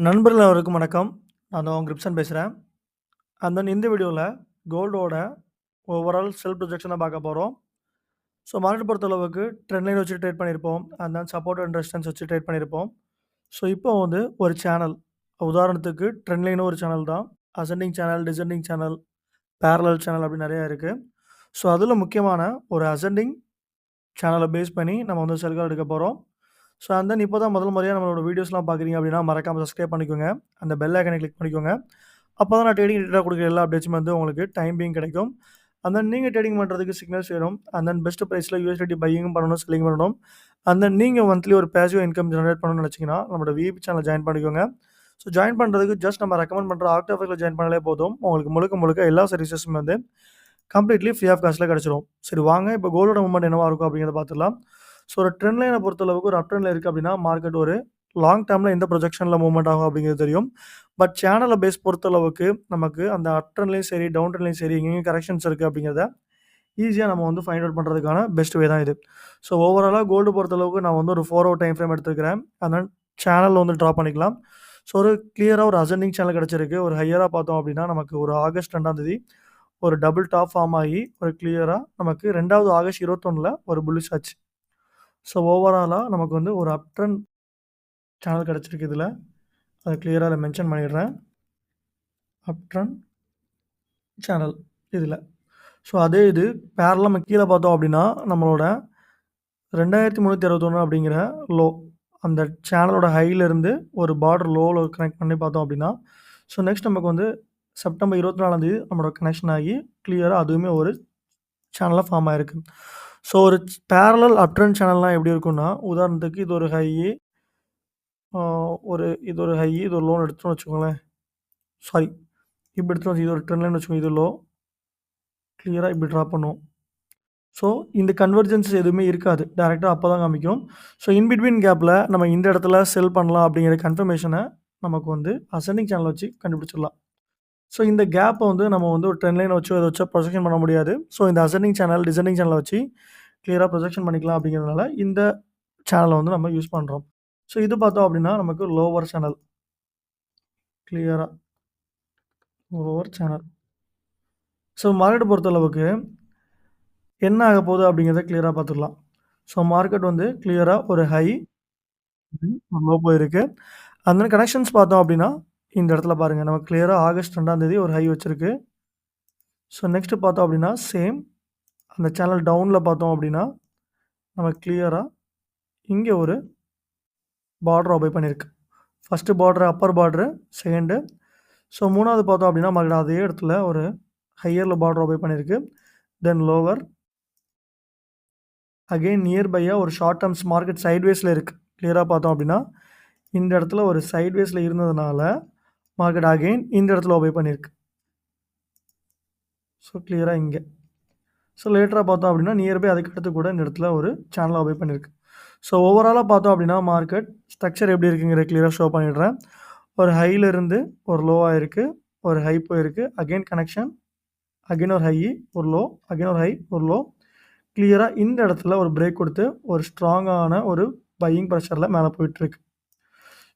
நண்பர்கள் அனைவருக்கும் வணக்கம். நான் தான் உங்க கிரிப்சன் பேசுறேன். அண்ட் தென் இந்த வீடியோல கோல்டோட ஓவரால் செல்ஃப் ப்ரொஜெக்ஷன பார்க்க போறோம். ஸோ மார்க்கெட் பொறுத்தளவுக்கு ட்ரெண்ட் லைன் வச்சு ட்ரேட் பண்ணியிருப்போம். And then support and resistance வச்சு ட்ரேட் பண்ணியிருப்போம். ஸோ இப்போ வந்து ஒரு சேனல் உதாரணத்துக்கு ட்ரெண்ட் லைன் ஒரு சேனல் தான். Ascending channel, descending channel, parallel channel அப்படி நெறைய இருக்கு. ஸோ அதில முக்கியமான ஒரு அசெண்டிங் சேனல பேஸ் பண்ணி நம்ம வந்து செல் கால் எடுக்க போறோம். ஸோ அண்ட் தென் இப்போ தான் முதல் முறையா நம்மளோட வீடியோஸ்லாம் பார்க்குறீங்க அப்படின்னா, மறக்காம சப்ஸ்கிரைப் பண்ணிக்கோங்க. அந்த பெல் ஐகானை கிளிக் பண்ணிக்கோங்க. அப்போ தான் நான் ட்ரேடிங் ரிலேட்டடா குடுக்குற எல்லா அப்டேட்ஸுமே வந்து உங்களுக்கு டைம் பீயிங் கிடைக்கும். அண்ட் தென் நீங்க ட்ரேடிங் பண்றதுக்கு சிக்னல்ஸ் வேணும். அண்ட் தென் பெஸ்ட் பிரைஸ்ல யூஎஸ்டிடி பையிங்கும் பண்ணணும், செல்லிங் பண்ணணும். அண்ட் தென் நீங்க மந்த்லி ஒரு பேசிவ் இன்கம் ஜெனரேட் பண்ணணும்னு நினைச்சீங்கன்னா, நம்மளோட விஐபி சேனல ஜாயின் பண்ணிக்கோங்க. ஸோ ஜாயின் பண்றதுக்கு ஜஸ்ட் நம்ம ரெக்கமெண்ட் பண்ற ஆக்டாஃபர்ல ஜாயின் பண்ணாலே போதும். உங்களுக்கு முழுக்க முழுக்க எல்லா சர்வீசஸுமே வந்து கம்ப்ளீட்லி ஃப்ரீ ஆஃப் காஸ்ட்ல கிடைச்சிரும். சரி வாங்க இப்போ கோல்டோட மூவ்மெண்ட் என்னவா இருக்கும் அப்படிங்கிறத பார்த்துடலாம். ஸோ ஒரு ட்ரெண்ட் லைன பொறுத்தளவுக்கு ஒரு அப் ட்ரெண்ட்ல இருக்கு அப்படின்னா, மார்க்கெட் ஒரு லாங் டெர்ம்ல எந்த ப்ரொஜெக்ஷன்ல மூவ்மெண்ட் ஆகும் அப்படிங்கிறது தெரியும். பட் சேனல பேஸ் பொறுத்தளவுக்கு நமக்கு அந்த அப் ட்ரெண்ட்லயும் சரி, டவுன் ட்ரெண்ட்லயும் சரி எங்கெங்க கரெக்ஷன்ஸ் இருக்கு அப்படிங்கிறத ஈஸியா நம்ம வந்து ஃபைண்ட் அவுட் பண்றதுக்கான பெஸ்ட் வே தான் இது. ஸோ ஓவராலா கோல்டு பொறுத்தளவுக்கு நான் வந்து ஒரு 4 ஹவர் டைம் ஃப்ரேம் எடுத்துக்கிறேன். அண்ட் தென் சேனல்ல வந்து ட்ரா பண்ணிக்கலாம். ஸோ ஒரு கிளியரா ஒரு அசெண்டிங் சேனல் கிடைச்சிருக்கு. ஒரு ஹையரா பார்த்தோம் அப்படின்னா, நமக்கு ஒரு ஆகஸ்ட் 2ஆம் தேதி ஒரு டபுள் டாப் ஃபார்ம் ஆகி ஒரு கிளியரா நமக்கு 2வது ஆகஸ்ட் 21ல ஒரு புல்லிஷ் ஆச்சு. ஸோ ஓவராலா நமக்கு வந்து ஒரு அப் ட்ரெண்ட் சேனல் கிடைச்சிருக்கு இதுல. அத கிளியரா அதில மென்ஷன் பண்ணிடுறேன். அப் ட்ரெண்ட் சேனல் இதுல. ஸோ அதே இது பேரலா நம்ம கீழ பார்த்தோம் அப்படின்னா, நம்மளோட 2361 அப்படிங்கிற லோ அந்த சேனலோட ஹைல இருந்து ஒரு பார்டர் லோல கனெக்ட் பண்ணி பார்த்தோம் அப்படின்னா, ஸோ நெக்ஸ்ட் நமக்கு வந்து செப்டம்பர் 24ஆம் தேதி நம்மளோட கனெக்ஷன் ஆகி கிளியரா அதுவுமே ஒரு சேனலா ஃபார்ம் ஆயிருக்கு. ஸோ ஒரு பேரலல் அப் ட்ரெண்ட் சேனல்னா எப்படி இருக்கும்னா, உதாரணத்துக்கு இது ஒரு ஹையி ஆ இது ஒரு ஹை, இது ஒரு லோன்னு எடுத்தோம்னு வச்சுக்கோங்களேன். சாரி இப்படி எடுத்தோம் இது ஒரு ட்ரெண்ட் லைன்னு வச்சுக்கோங்க. இது லோ. கிளியரா இப்படி ட்ரா பண்ணும். ஸோ இந்த கன்வர்ஜென்ஸ் எதுவுமே இருக்காது. டைரக்ட்டா அப்ப தான் காமிக்கும். ஸோ இன் பிட்வீன் கேப்ல நம்ம இந்த இடத்துல செல் பண்ணலாம் அப்படிங்கிற கன்ஃபர்மேஷன நமக்கு வந்து அசெண்டிங் சேனல் வச்சு கண்டுபிடிச்சிடலாம். ஸோ இந்த கேப்ப வந்து நம்ம வந்து ஒரு ட்ரெண்ட் லைன் வச்சோ, இத வச்சோ ப்ரொஜெக்ஷன் பண்ண முடியாது. ஸோ இந்த அசெண்டிங் சேனல், டிசெண்டிங் சேனல வச்சு கிளியரா ப்ரொஜெக்ஷன் பண்ணிக்கலாம் அப்படிங்கிறதுனால, இந்த சேனல வந்து நம்ம யூஸ் பண்றோம். ஸோ இது பார்த்தோம் அப்படின்னா, நமக்கு லோவர் சேனல். கிளியரா லோவர் சேனல். ஸோ மார்க்கெட்ட பொறுத்தளவுக்கு என்ன ஆகப்போகுது அப்படிங்கிறத கிளியரா பார்த்துடலாம். ஸோ மார்க்கெட் வந்து கிளியரா ஒரு ஹை, ஒரு லோ போயிருக்கு. அந்த கனெக்ஷன்ஸ் பார்த்தோம் அப்படின்னா, இந்த இடத்துல பாருங்க. நமக்கு கிளியரா ஆகஸ்ட் 2ஆம் தேதி ஒரு ஹை வச்சிருக்கு. ஸோ நெக்ஸ்ட் பார்த்தோம் அப்படின்னா, சேம் அந்த சேனல் டவுன்ல பார்த்தோம் அப்படின்னா, நமக்கு கிளியரா இங்க ஒரு பார்டர் ஆக்குபை பண்ணியிருக்கு. First border Appar border, second. So 3வது பார்த்தோம் அப்படின்னா, மார்க்கெட் அதே இடத்துல ஒரு ஹையர்ல பார்டர் ஆக்குபை பண்ணியிருக்கு. தென் லோவர். அகைன் நியர் பையா ஒரு ஷார்ட் டெர்ம்ஸ் மார்க்கெட் சைட்வேஸ்ல இருக்கு. கிளியரா பார்த்தோம் அப்படின்னா, இந்த இடத்துல ஒரு சைட்வேஸ்ல இருந்ததுனால, மார்க்கெட் அகைன் இந்த இடத்துல ஆக்குபை பண்ணியிருக்கு. ஸோ கிளியரா இங்க. ஸோ லேட்டரா பார்த்தோம் அப்படின்னா, நியர் பை அதுக்கு அடுத்து கூட இந்த இடத்துல ஒரு சேனல் ஆக்குபை பண்ணியிருக்கு. ஸோ ஓவராலா பார்த்தோம் அப்படின்னா, மார்க்கெட் ஸ்ட்ரக்சர் எப்படி இருக்குங்கிறத கிளியரா ஷோ பண்ணிடுறேன். ஒரு ஹைல இருந்து ஒரு லோ ஆயிருக்கு. ஒரு ஹை போயிருக்கு. Again connection. அகைன் ஒரு ஹை, ஒரு லோ, அகைன் ஒரு ஹை, ஒரு லோ. கிளியரா இந்த இடத்துல ஒரு பிரேக் கொடுத்து, ஒரு ஸ்ட்ராங்கான ஒரு பையிங் பிரஷர்ல மேல போயிட்டுருக்கு.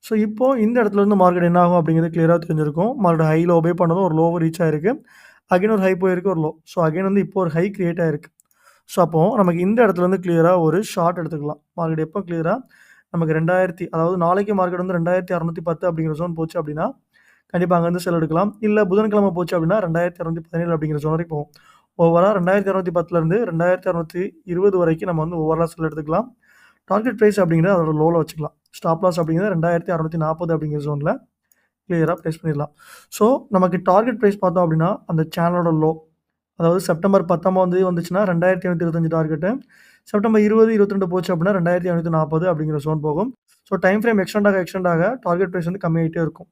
ஸோ இப்போ இந்த இடத்துல இருந்து மார்க்கெட் என்ன ஆகும் அப்படிங்கிறது கிளியரா தெரிஞ்சிருக்கும். மார்க்கெட் ஹைல ஒபே பண்ணதும் ஒரு லோவ ரீச் ஆயிருக்கு. அகைன் ஒரு ஹை போயிருக்கு, ஒரு லோ. ஸோ அகைன் வந்து இப்போ ஒரு ஹை கிரியேட் ஆயிருக்கு. ஸோ அப்போ நமக்கு இந்த இடத்துல இருந்து கிளியரா ஒரு ஷார்ட் எடுத்துக்கலாம். மார்க்கெட் எப்போ கிளியரா நமக்கு 2000 அதாவது நாளைக்கு மார்க்கெட் வந்து 2610 அப்படிங்கிற ஜோன் போச்சு அப்படின்னா, கண்டிப்பா அங்கருந்து செல் எடுக்கலாம். இல்ல புதன்கிழமை போச்சு அப்படின்னா 2217 அப்படிங்கிற ஜோன் வரைக்கும் போகும். ஓவரா 2210லேருந்து 2620 வரைக்கும் நம்ம வந்து ஓவரா செல் எடுத்துக்கலாம். டார்கெட் பிரைஸ் அப்படிங்கிறது அதோட லோல வச்சுக்கலாம். ஸ்டாப் லாஸ் அப்படிங்கிறது 2640 அப்படிங்கிற ஜோன்ல கிளியரா பிளேஸ் பண்ணிடலாம். ஸோ நமக்கு டார்கெட் பிரைஸ் பார்த்தோம் அப்படின்னா, அந்த சேனலோட லோ அதாவது செப்டம்பர் 10ஆம் தேதி வந்துச்சுன்னா 2525 டார்கெட்டு. செப்டம்பர் 20, 22 போச்சு அப்படின்னா 2540 அப்படிங்கிற ஜோன் போகும். ஸோ டைம் ஃப்ரேம் எக்ஸ்டெண்ட் ஆக டார்கெட் பிரைஸ் வந்து கம்மியாயிட்டே இருக்கும்.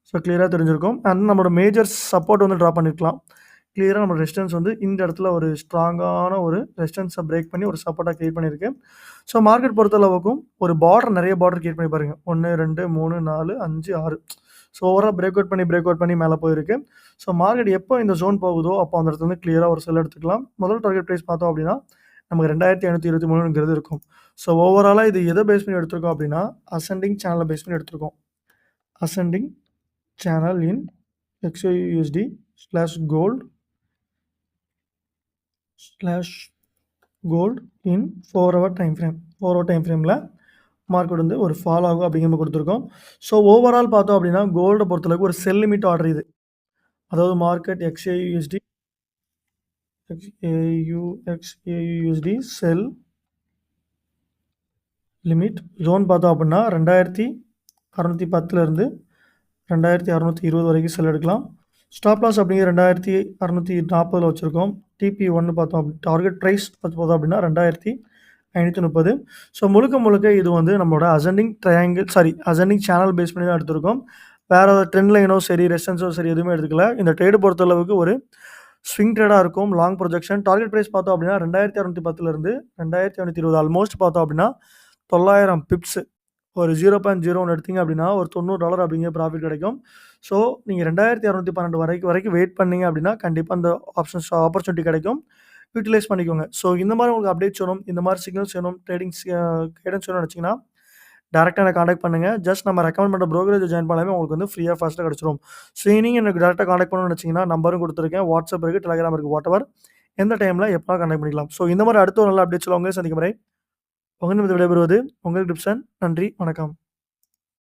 ஸோ கிளியரா தெரிஞ்சிருக்கும். அண்ட் நம்மளோட மேஜர் சப்போர்ட் வந்து ட்ரா பண்ணியிருக்கலாம். கிளியரா நம்ம ரெசிஸ்டன்ஸ் வந்து இந்த இடத்துல ஒரு ஸ்ட்ராங்கான ஒரு ரெசிஸ்டன்ஸ பிரேக் பண்ணி ஒரு சப்போர்ட்டா கிரியேட் பண்ணியிருக்கு. ஸோ மார்க்கெட் பொறுத்தளவுக்கும் ஒரு பார்டர் நெறைய பார்டர் கிரியேட் பண்ணி பாருங்க. 1, 2, 3, 4, 5, 6. ஸோ ஓவரா பிரேக் அவுட் பண்ணி மேல போயிருக்கு. ஸோ மார்க்கெட் எப்போ இந்த ஜோன் போகுதோ, அப்போ அந்த இடத்துல வந்து கிளியரா ஒரு செல் எடுத்துக்கலாம். முதல் டார்கெட் பிரைஸ் பார்த்தோம் அப்படின்னா, நமக்கு 2523ங்கிறது இருக்கும். ஸோ ஓவராலா இது எத பேஸ் பண்ணி எடுத்திருக்கோம் அப்படின்னா, அசெண்டிங் சேனல பேஸ் பண்ணி எடுத்திருக்கோம். ascending channel in XAUUSD /gold in 4 hour time frame. 4 hour time frameல market வந்து ஒரு ஃபால் ஆகும் அப்படிங்கிற மாதிரி கொடுத்துருக்கோம். ஸோ ஓவரால் பார்த்தோம் அப்படின்னா கோல்டை பொறுத்தளவுக்கு ஒரு செல் லிமிட் ஆர்டர் இது. அதாவது மார்க்கெட் XAUUSD செல் லிமிட் ஜோன் பார்த்தோம் அப்படின்னா 2610 2620 வரைக்கும் செல் எடுக்கலாம். ஸ்டாப் லாஸ் அப்படிங்கிற 2640 வச்சுருக்கோம். டிபி ஒன்று பார்த்தோம் டார்கெட் ப்ரைஸ் பார்த்தோம் அப்படின்னா 2530. ஸோ முழுக்க இது வந்து நம்மளோட அசெண்டிங் சேனல் பேஸ் பண்ணி தான் எடுத்திருக்கோம். வேறு ட்ரெண்ட் லைனோ சரி ரெசிஸ்டன்ஸோ சரி எதுவுமே எடுத்துக்கல. இந்த ட்ரேடு பொறுத்தளவுக்கு ஒரு ஸ்விங் ட்ரேடாக இருக்கும். லாங் ப்ரொஜெக்ஷன் டார்கெட் ப்ரைஸ் பார்த்தோம் அப்படின்னா 2610 2520 ஆல்மோஸ்ட் பார்த்தோம் அப்படின்னா 900 பிப்ஸ் ஒரு 0.01 எடுத்தீங்க அப்படின்னா ஒரு $90 அப்படிங்கிற ப்ராஃபிட் கிடைக்கும். ஸோ நீங்கள் 2212 வரைக்கும் வெயிட் பண்ணீங்க அப்படின்னா கண்டிப்பாக அந்த ஆப்பர்ச்சுனிட்டி கிடைக்கும். யூட்டிலைஸ் பண்ணிக்கோங்க. ஸோ இந்த மாதிரி உங்களுக்கு அப்டேட்ஸ் வேணும், இந்த மாதிரி சிக்னல்ஸ் வேணும், ட்ரேடிங்ஸ் கைடன்ஸ் வேணும்னு நினச்சிங்கன்னா டேரெக்டாக எனக்கு காண்டாக்ட் பண்ணுங்கள். ஜஸ்ட் நம்ம ரெக்கமெண்ட் பண்ணுற ப்ரோக்கரேஜ் ஜாயின் பண்ணாலே உங்களுக்கு வந்து ஃப்ரீயாக ஃபாஸ்ட்டாக கிடச்சிரும். ஸோ நீங்கள் எனக்கு டேரெக்டாக காண்டாக்ட் பண்ணணும்னு நினச்சிங்கன்னா நம்பரும் கொடுத்துருக்கேன். வாட்ஸ்அப் இருக்குது, டெலிகிராம் இருக்குது, வாட் எந்த டைமில் எப்போ காண்டாக்ட் பண்ணிக்கலாம். ஸோ இந்த மாதிரி அடுத்த ஒரு நல்ல அப்டேட்ஸில் உங்களே சந்திக்கும் வரை உங்கள் விடைபெறுவது உங்கள் கிப்சன். நன்றி, வணக்கம்.